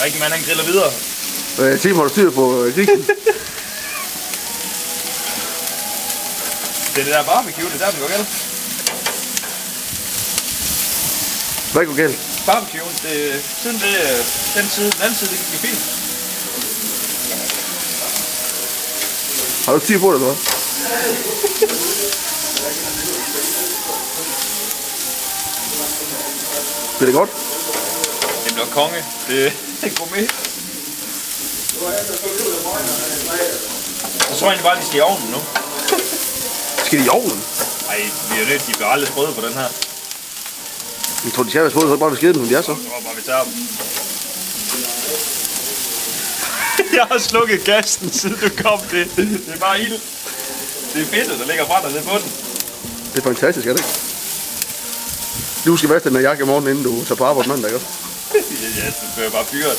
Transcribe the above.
Rigtig mand, han griller videre. Team, har du styr på giksen? Det er det der barbecue, det er der, vi går galt. Hvad går galt? Barbecuen, siden det, den anden side, det gik fint. Har du styr på det, eller hvad? Bliver det godt? Det bliver konge. Det er gourmet. Jeg tror egentlig bare, de skal i ovnen nu. Skal de i ovnen? Ej, vi er nødt, de bliver aldrig sprøde på den her. Jeg tror, de skal være sprøde, så bare vi skide dem, som de er så. Jeg tror bare, vi tager dem. Jeg har slukket gassen, siden du kom. Det er bare ild. Det er fedtet, der ligger brænder ned på den. Det er fantastisk, er det ikke? Du skal vaske den her jakke i morgen, inden du tager på arbejde mandag, ikke? Ja, det bliver bare fyret.